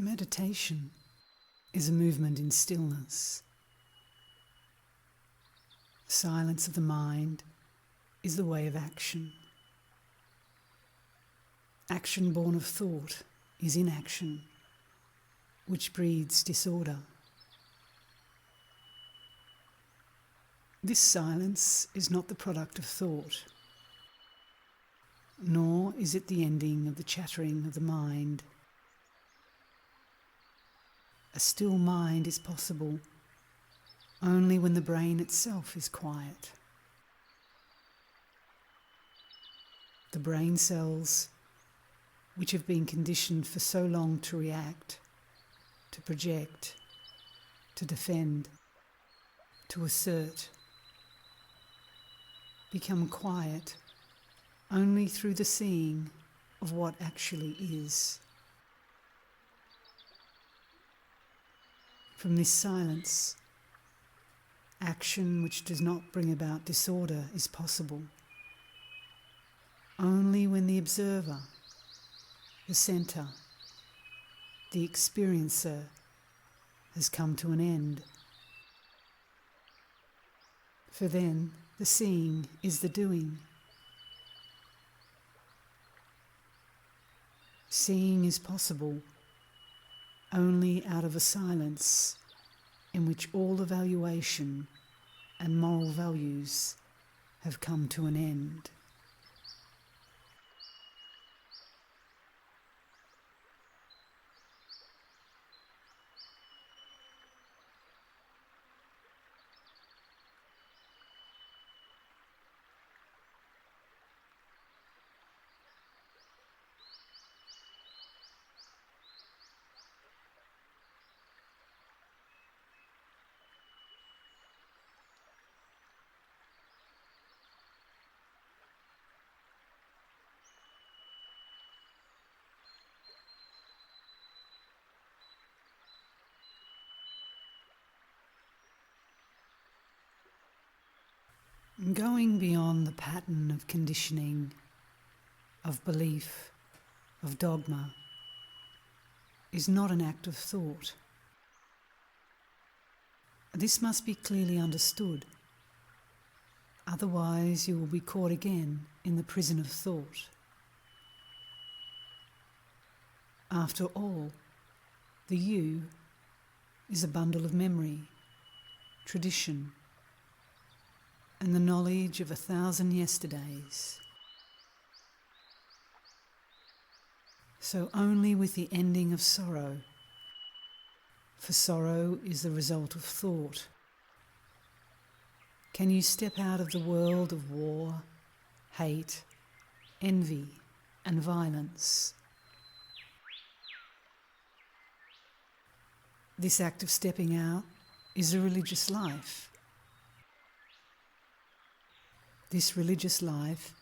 Meditation is a movement in stillness. Silence of the mind is the way of action. Action born of thought is inaction, which breeds disorder. This silence is not the product of thought, nor is it the ending of the chattering of the mind. A still mind is possible only when the brain itself is quiet. The brain cells, which have been conditioned for so long to react, to project, to defend, to assert, become quiet only through the seeing of what actually is. From this silence, action which does not bring about disorder is possible only when the observer, the centre, the experiencer has come to an end. For then the seeing is the doing. Seeing is possible only out of a silence in which all evaluation and moral values have come to an end. Going beyond the pattern of conditioning, of belief, of dogma, is not an act of thought. This must be clearly understood. Otherwise, you will be caught again in the prison of thought. After all, the you is a bundle of memory, tradition, and the knowledge of 1,000 yesterdays. So only with the ending of sorrow, for sorrow is the result of thought, can you step out of the world of war, hate, envy, and violence. This act of stepping out is a religious life. This religious life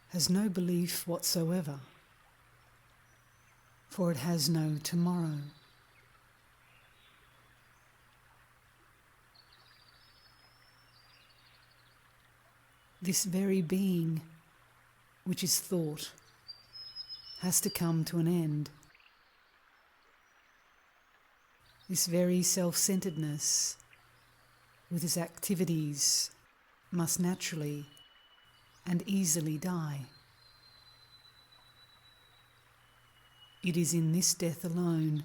has no belief whatsoever, for it has no tomorrow. This very being, which is thought, has to come to an end. This very self-centeredness, with its activities, must naturally and easily die. It is in this death alone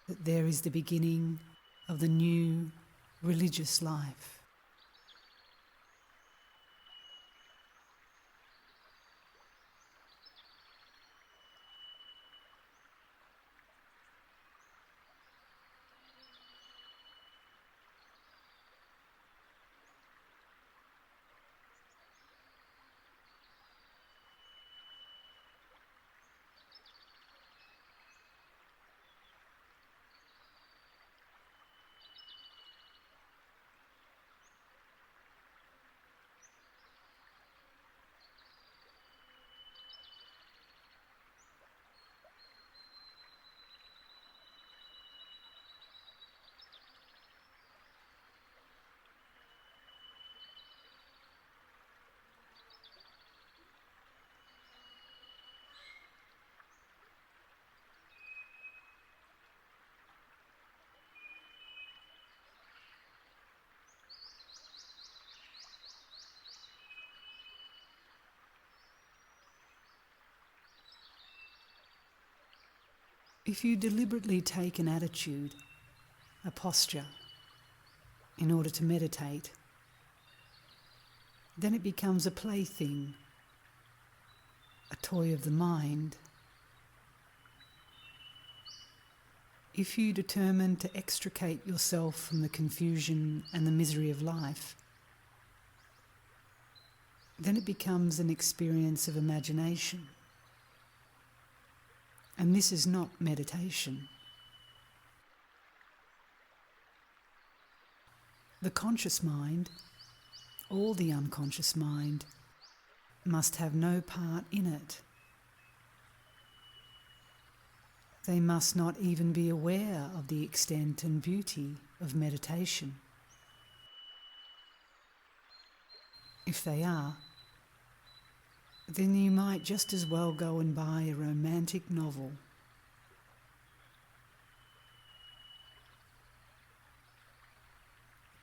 that there is the beginning of the new religious life. If you deliberately take an attitude, a posture, in order to meditate, then it becomes a plaything, a toy of the mind. If you determine to extricate yourself from the confusion and the misery of life, then it becomes an experience of imagination. And this is not meditation. The conscious mind, or the unconscious mind, must have no part in it. They must not even be aware of the extent and beauty of meditation. If they are, then you might just as well go and buy a romantic novel.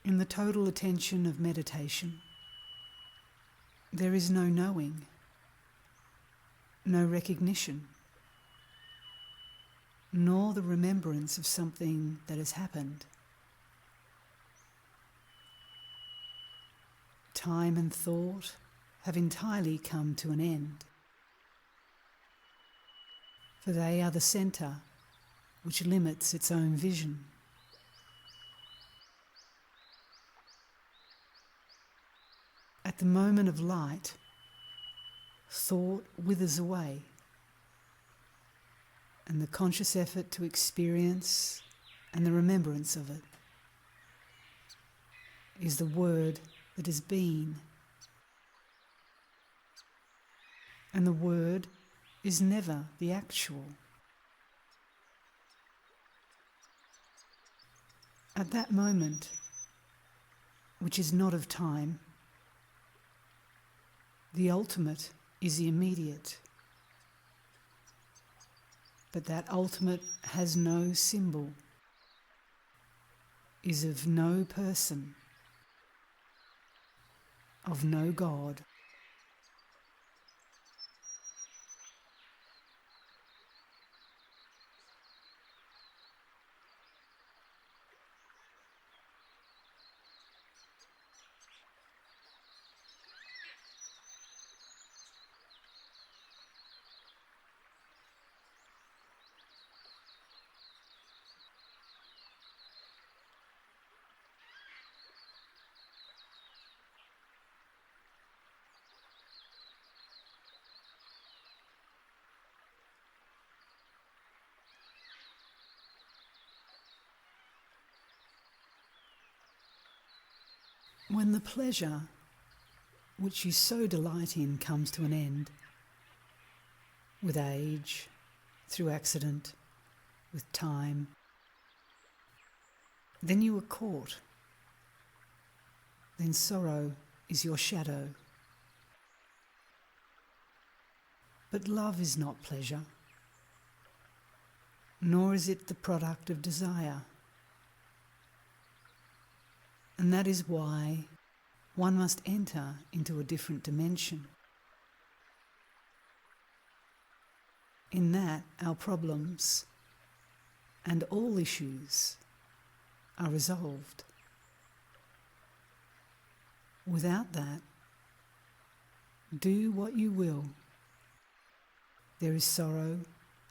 In the total attention of meditation, there is no knowing, no recognition, nor the remembrance of something that has happened. Time and thought have entirely come to an end, for they are the centre which limits its own vision. At the moment of light, thought withers away, and the conscious effort to experience and the remembrance of it is the word that has been. And the word is never the actual. At that moment, which is not of time, the ultimate is the immediate. But that ultimate has no symbol, is of no person, of no God. When the pleasure which you so delight in comes to an end, with age, through accident, with time, then you are caught. Then sorrow is your shadow. But love is not pleasure, nor is it the product of desire. And that is why one must enter into a different dimension. In that, our problems and all issues are resolved. Without that, do what you will, there is sorrow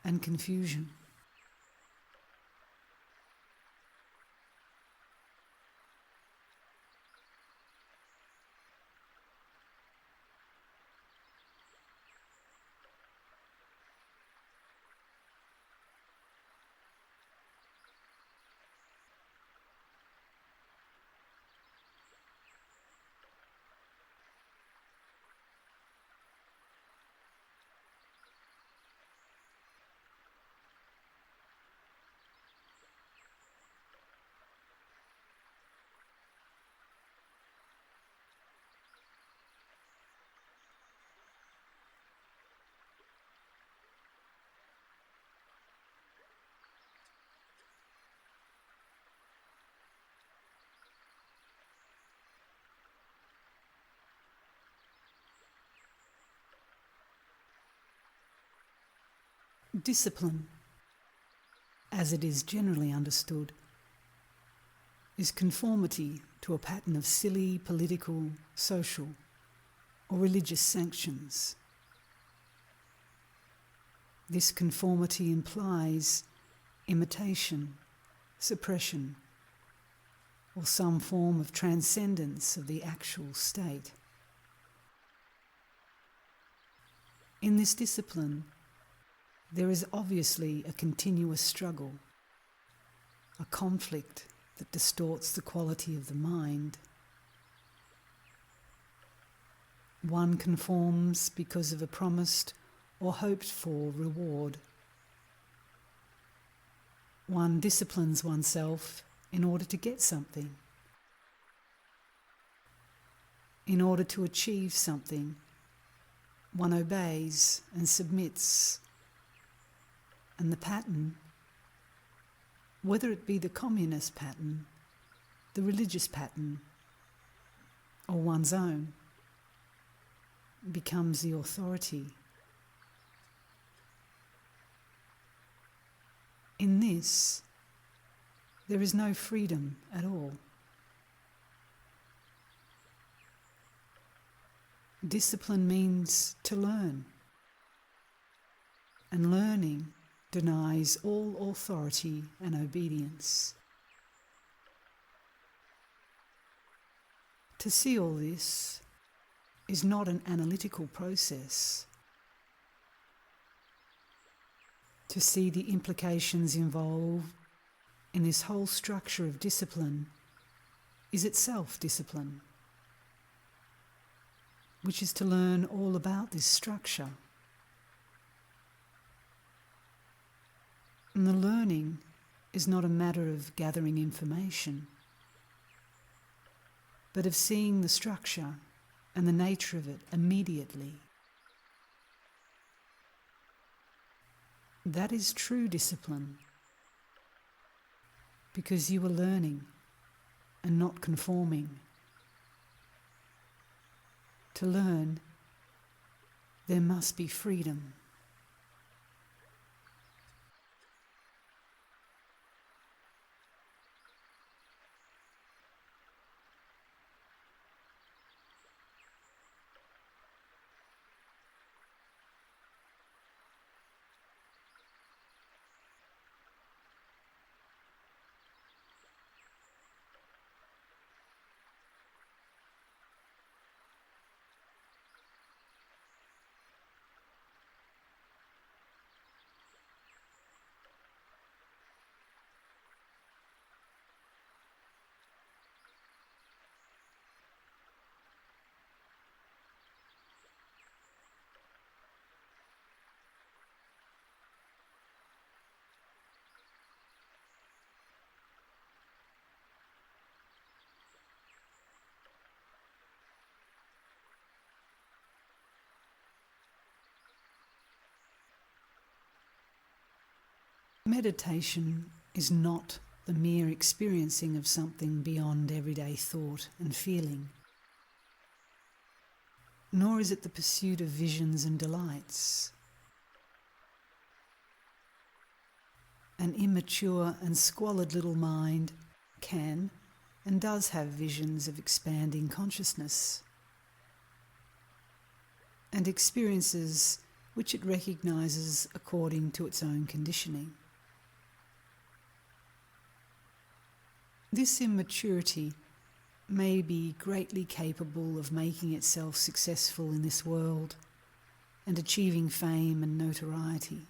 and confusion. Discipline as it is generally understood, is conformity to a pattern of silly political, social, or religious sanctions. This conformity implies imitation, suppression, or some form of transcendence of the actual state. In this discipline, there is obviously a continuous struggle, a conflict that distorts the quality of the mind. One conforms because of a promised or hoped for reward. One disciplines oneself in order to get something. In order to achieve something, one obeys and submits. And the pattern, whether it be the communist pattern, the religious pattern, or one's own, becomes the authority. In this, there is no freedom at all. Discipline means to learn, and learning denies all authority and obedience. To see all this is not an analytical process. To see the implications involved in this whole structure of discipline is itself discipline, which is to learn all about this structure. And the learning is not a matter of gathering information, but of seeing the structure and the nature of it immediately. That is true discipline, because you are learning and not conforming. To learn, there must be freedom. Meditation is not the mere experiencing of something beyond everyday thought and feeling, nor is it the pursuit of visions and delights. An immature and squalid little mind can and does have visions of expanding consciousness and experiences which it recognises according to its own conditioning. This immaturity may be greatly capable of making itself successful in this world and achieving fame and notoriety.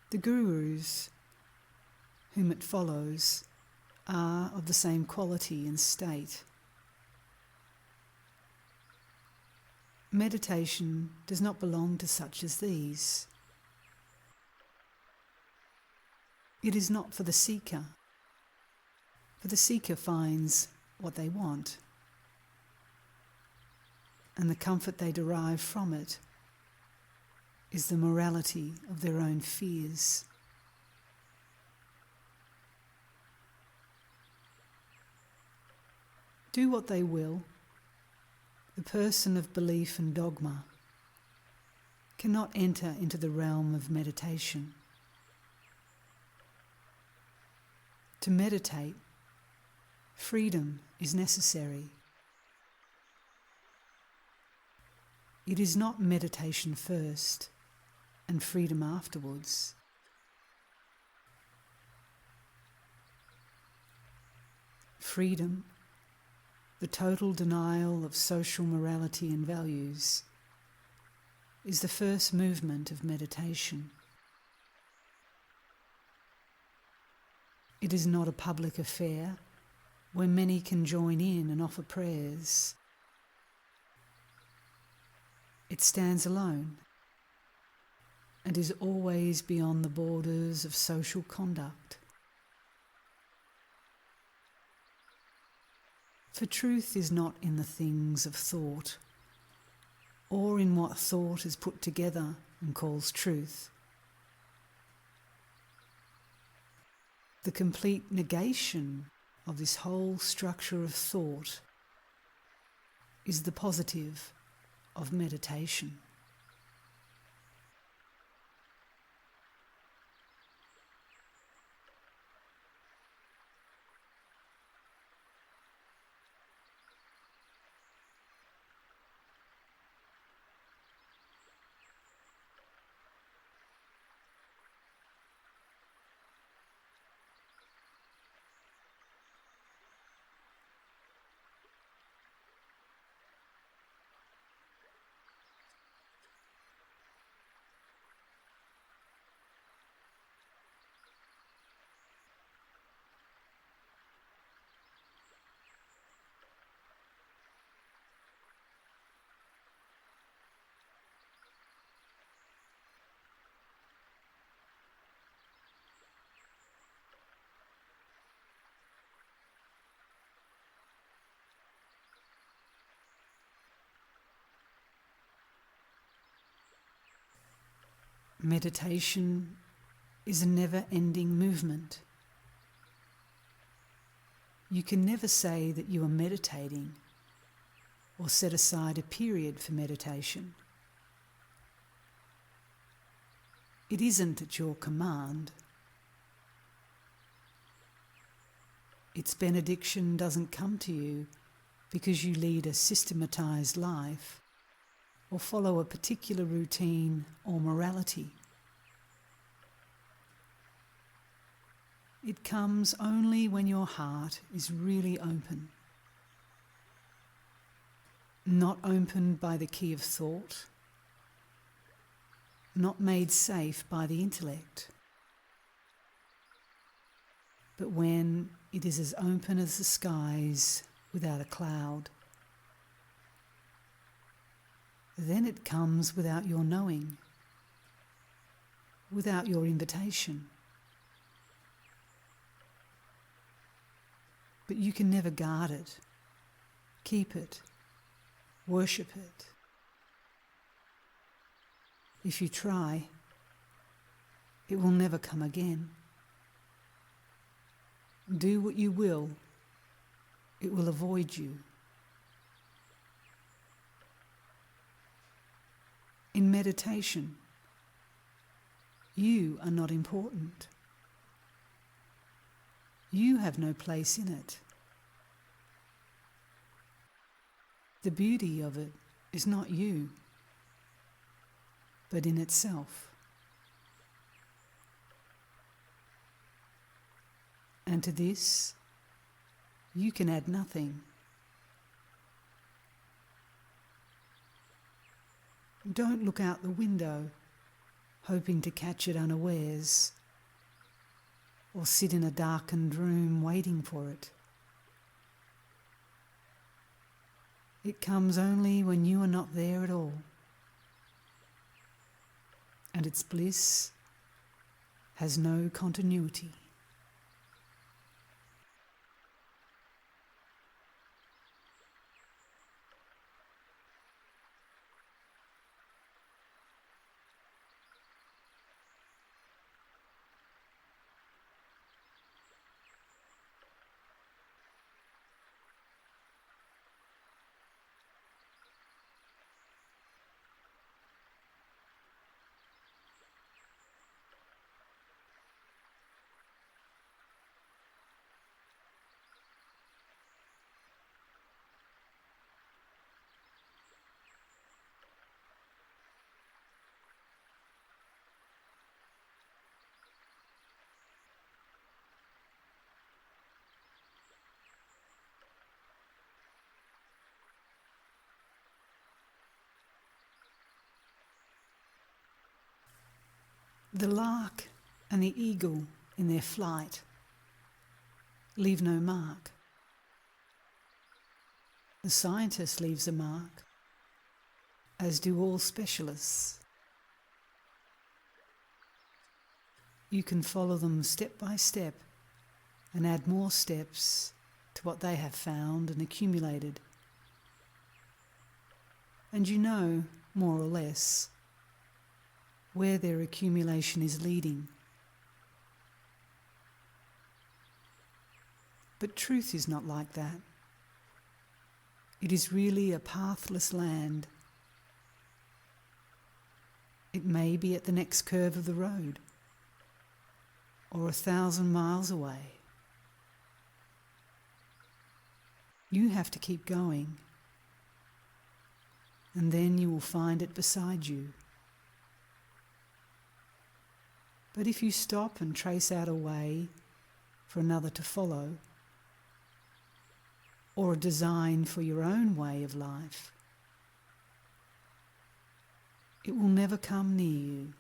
The gurus whom it follows are of the same quality and state. Meditation does not belong to such as these. It is not for the seeker, for the seeker finds what they want, and the comfort they derive from it is the morality of their own fears. Do what they will, the person of belief and dogma cannot enter into the realm of meditation. To meditate, freedom is necessary. It is not meditation first and freedom afterwards. Freedom, the total denial of social morality and values, is the first movement of meditation. It is not a public affair where many can join in and offer prayers. It stands alone and is always beyond the borders of social conduct. For truth is not in the things of thought, or in what thought is put together and calls truth. The complete negation of this whole structure of thought is the positive of meditation. Meditation is a never-ending movement. You can never say that you are meditating or set aside a period for meditation. It isn't at your command. Its benediction doesn't come to you because you lead a systematized life or follow a particular routine or morality. It comes only when your heart is really open. Not opened by the key of thought, not made safe by the intellect, but when it is as open as the skies without a cloud. Then it comes without your knowing, without your invitation. But you can never guard it, keep it, worship it. If you try, it will never come again. Do what you will, it will avoid you. In meditation, you are not important. You have no place in it. The beauty of it is not you, but in itself. And to this, you can add nothing. Don't look out the window, hoping to catch it unawares, or sit in a darkened room waiting for it. It comes only when you are not there at all, and its bliss has no continuity. The lark and the eagle in their flight leave no mark. The scientist leaves a mark, as do all specialists. You can follow them step by step and add more steps to what they have found and accumulated. And you know, more or less, where their accumulation is leading. But truth is not like that. It is really a pathless land. It may be at the next curve of the road, or 1,000 miles away. You have to keep going, and then you will find it beside you. But if you stop and trace out a way for another to follow, or a design for your own way of life, it will never come near you.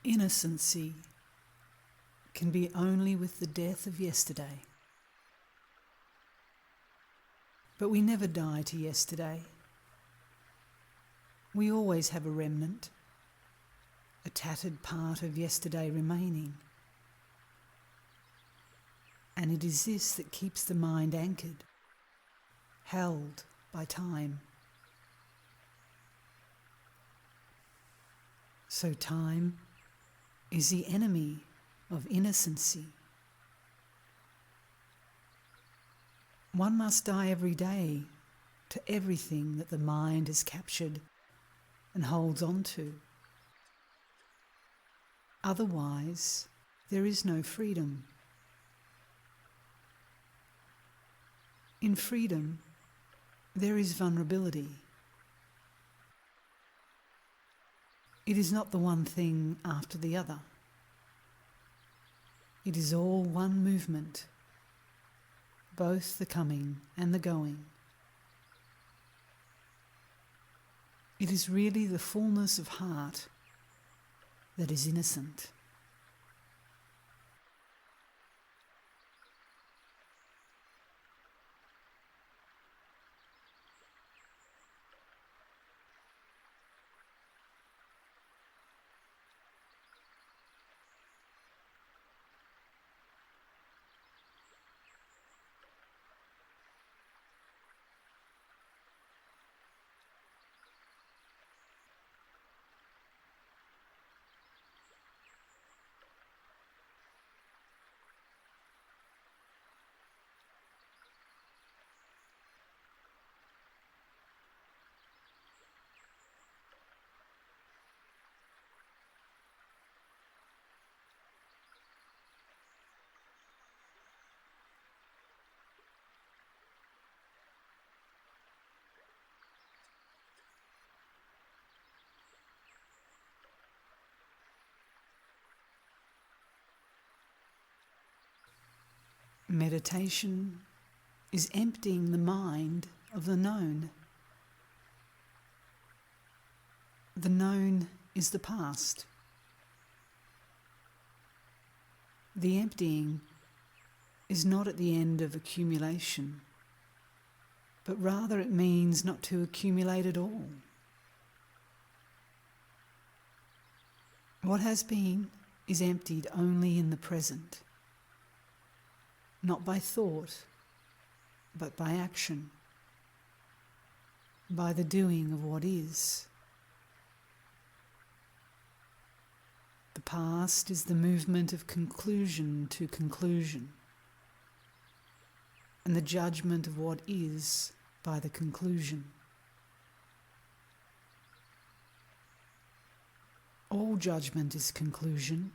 Innocency can be only with the death of yesterday. But we never die to yesterday. We always have a remnant, a tattered part of yesterday remaining. And it is this that keeps the mind anchored, held by time. So time is the enemy of innocency. One must die every day to everything that the mind has captured and holds on to. Otherwise, there is no freedom. In freedom, there is vulnerability. It is not the one thing after the other. It is all one movement, both the coming and the going. It is really the fullness of heart that is innocent. Meditation is emptying the mind of the known. The known is the past. The emptying is not at the end of accumulation, but rather it means not to accumulate at all. What has been is emptied only in the present, not by thought, but by action, by the doing of what is. The past is the movement of conclusion to conclusion, and the judgment of what is by the conclusion. All judgment is conclusion,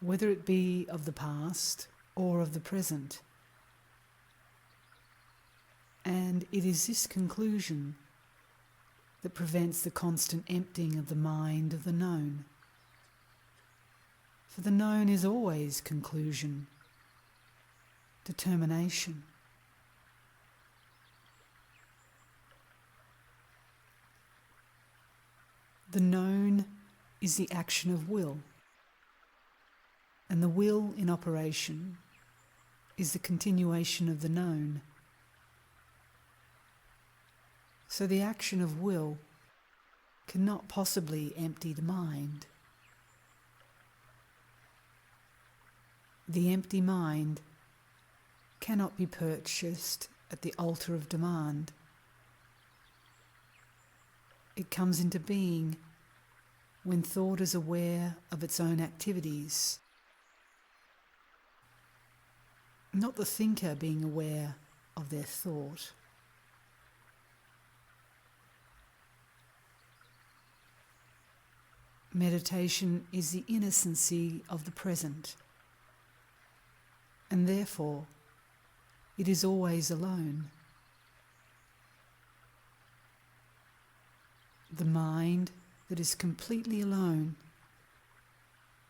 whether it be of the past or of the present. And it is this conclusion that prevents the constant emptying of the mind of the known. For the known is always conclusion, determination. The known is the action of will, and the will in operation is the continuation of the known. So the action of will cannot possibly empty the mind. The empty mind cannot be purchased at the altar of demand. It comes into being when thought is aware of its own activities, not the thinker being aware of their thought. Meditation is the innocency of the present, and therefore it is always alone. The mind that is completely alone,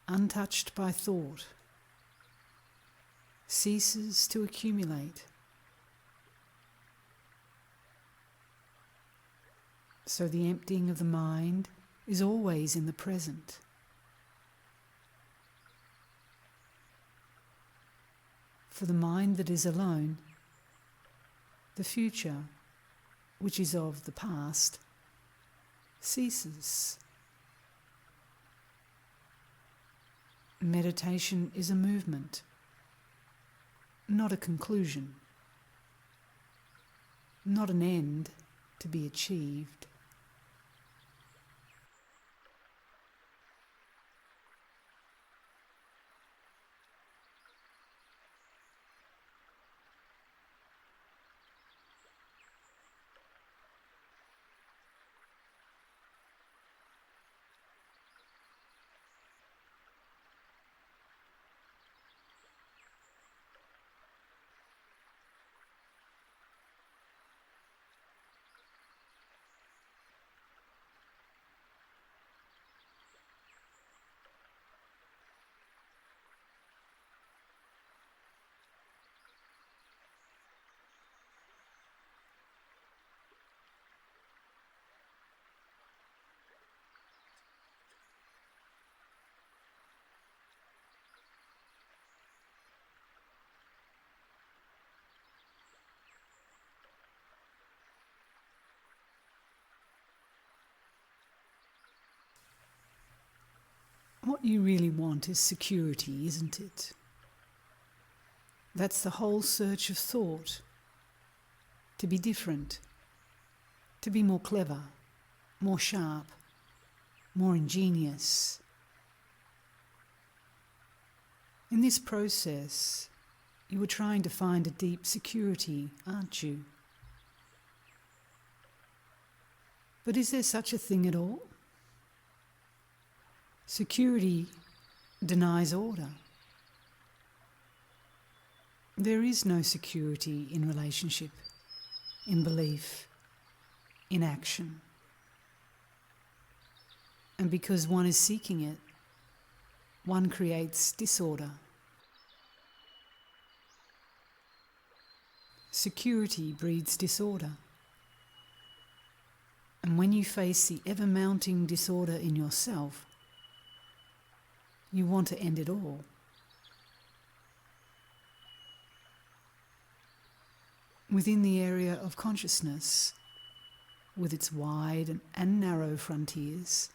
untouched by thought, ceases to accumulate. So the emptying of the mind is always in the present. For the mind that is alone, the future, which is of the past, ceases. Meditation is a movement, not a conclusion, not an end to be achieved. What you really want is security, isn't it? That's the whole search of thought. To be different, to be more clever, more sharp, more ingenious. In this process, you are trying to find a deep security, aren't you? But is there such a thing at all? Security denies order. There is no security in relationship, in belief, in action. And because one is seeking it, one creates disorder. Security breeds disorder. And when you face the ever-mounting disorder in yourself, you want to end it all. Within the area of consciousness, with its wide and narrow frontiers,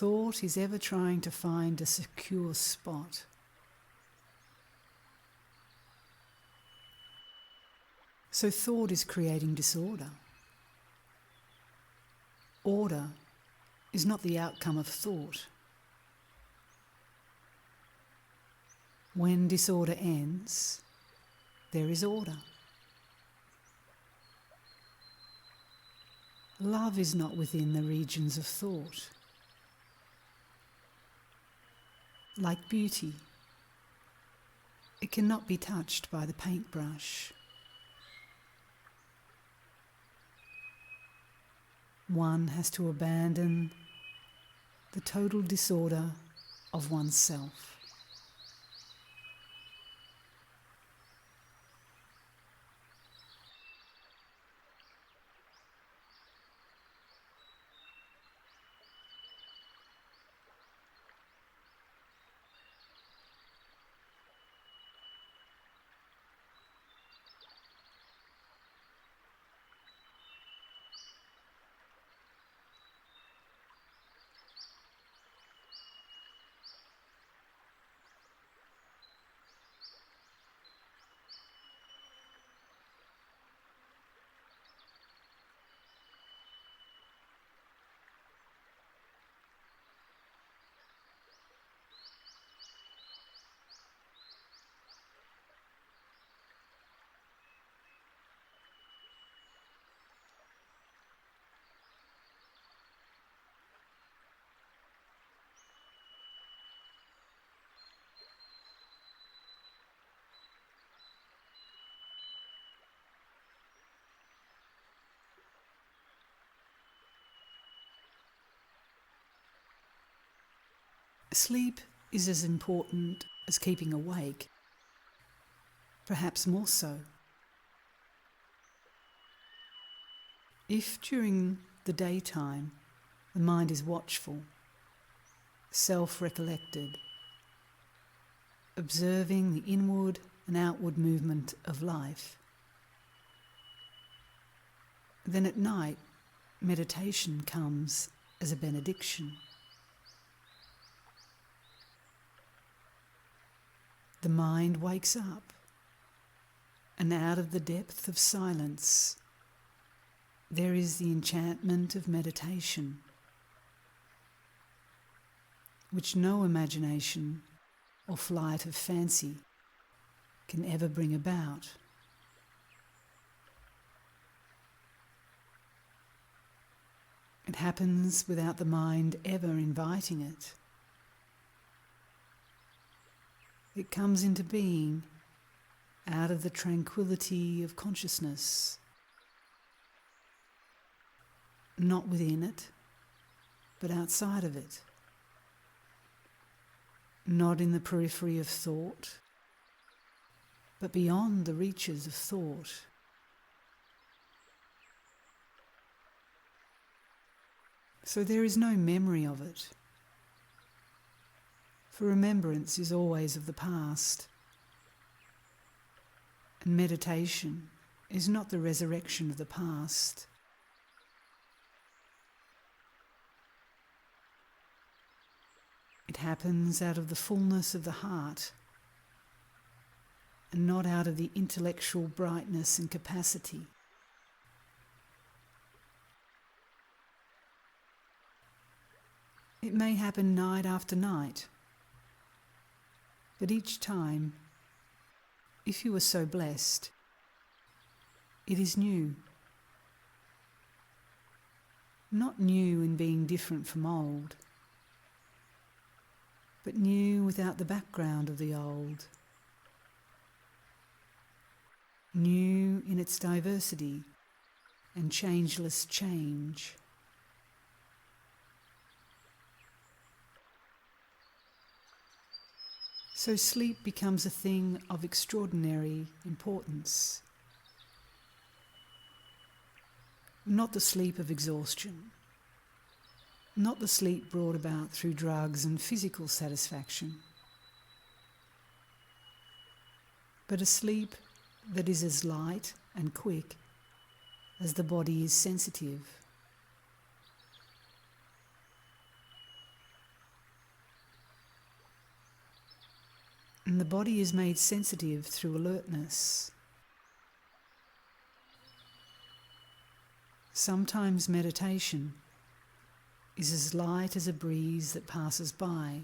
Thought is ever trying to find a secure spot. So thought is creating disorder. Order is not the outcome of thought. When disorder ends, there is order. Love is not within the regions of thought. Like beauty, it cannot be touched by the paintbrush. One has to abandon the total disorder of oneself. Sleep is as important as keeping awake, perhaps more so. If during the daytime the mind is watchful, self-recollected, observing the inward and outward movement of life, then at night meditation comes as a benediction. The mind wakes up, and out of the depth of silence, there is the enchantment of meditation, which no imagination or flight of fancy can ever bring about. It happens without the mind ever inviting it. It comes into being out of the tranquility of consciousness, not within it, but outside of it, not in the periphery of thought, but beyond the reaches of thought. So there is no memory of it, for remembrance is always of the past, and meditation is not the resurrection of the past. It happens out of the fullness of the heart, and not out of the intellectual brightness and capacity. It may happen night after night, but each time, if you are so blessed, it is new. Not new in being different from old, but new without the background of the old. New in its diversity and changeless change. So sleep becomes a thing of extraordinary importance. Not the sleep of exhaustion, not the sleep brought about through drugs and physical satisfaction, but a sleep that is as light and quick as the body is sensitive. And the body is made sensitive through alertness. Sometimes meditation is as light as a breeze that passes by.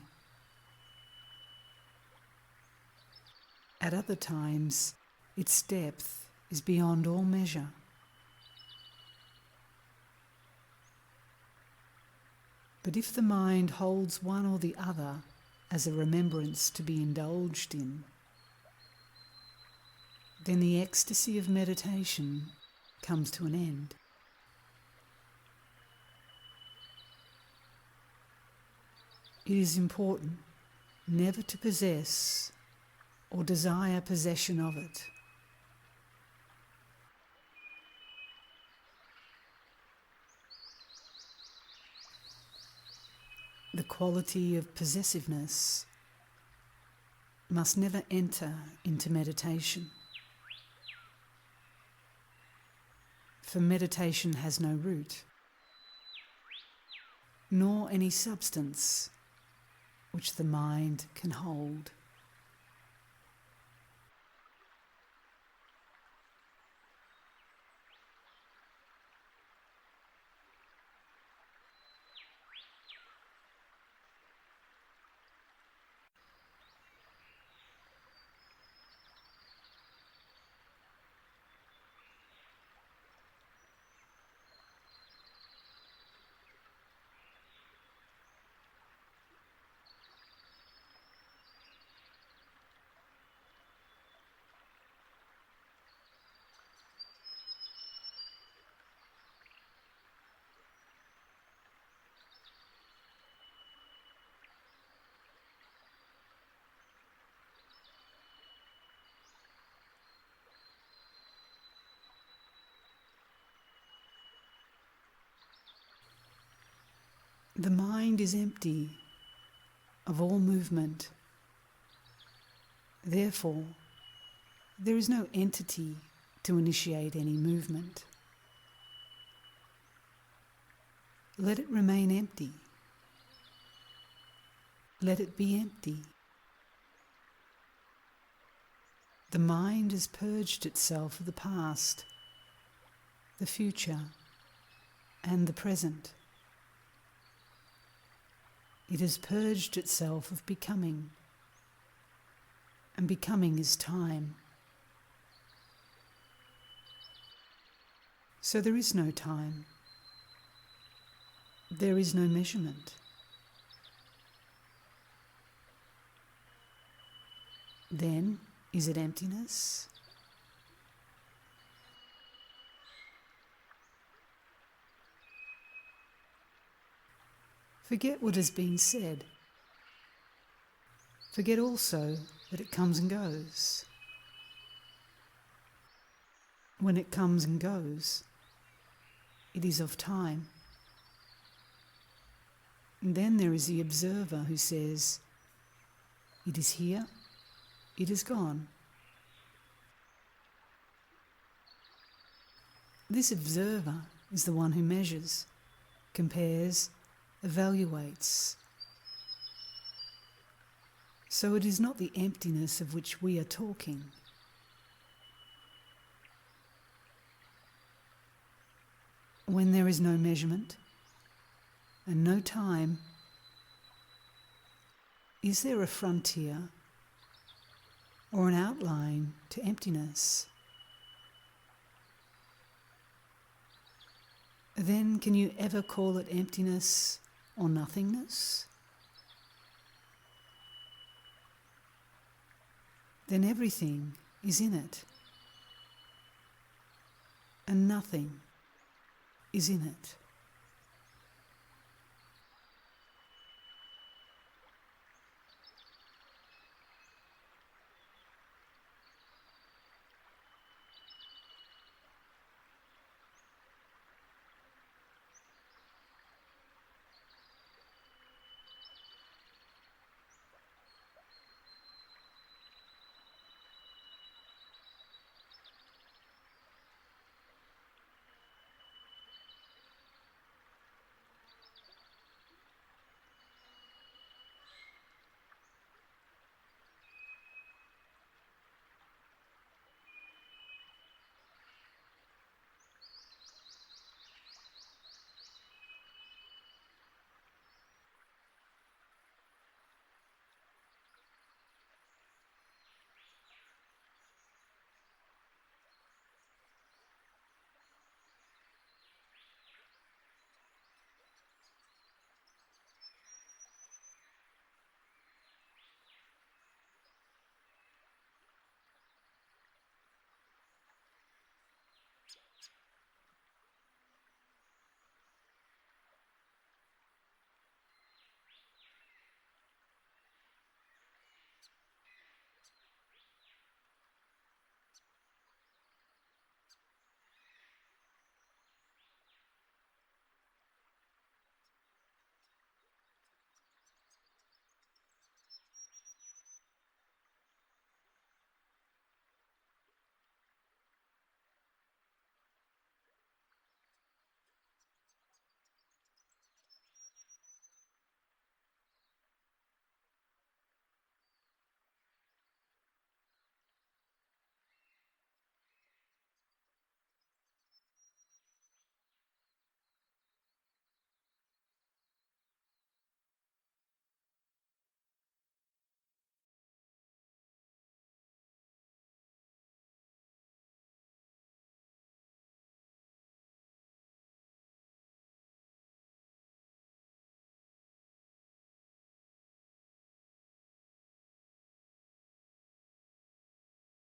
At other times, its depth is beyond all measure. But if the mind holds one or the other as a remembrance to be indulged in, then the ecstasy of meditation comes to an end. It is important never to possess or desire possession of it. The quality of possessiveness must never enter into meditation, for meditation has no root, nor any substance which the mind can hold. The mind is empty of all movement. Therefore, there is no entity to initiate any movement. Let it remain empty. Let it be empty. The mind has purged itself of the past, the future, and the present. It has purged itself of becoming, and becoming is time. So there is no time. There is no measurement. Then, is it emptiness? Forget what has been said. Forget also that it comes and goes. When it comes and goes, it is of time. And then there is the observer who says, it is here, it is gone. This observer is the one who measures, compares, evaluates. So it is not the emptiness of which we are talking. When there is no measurement and no time, is there a frontier or an outline to emptiness? Then can you ever call it emptiness or nothingness? Then everything is in it, and nothing is in it.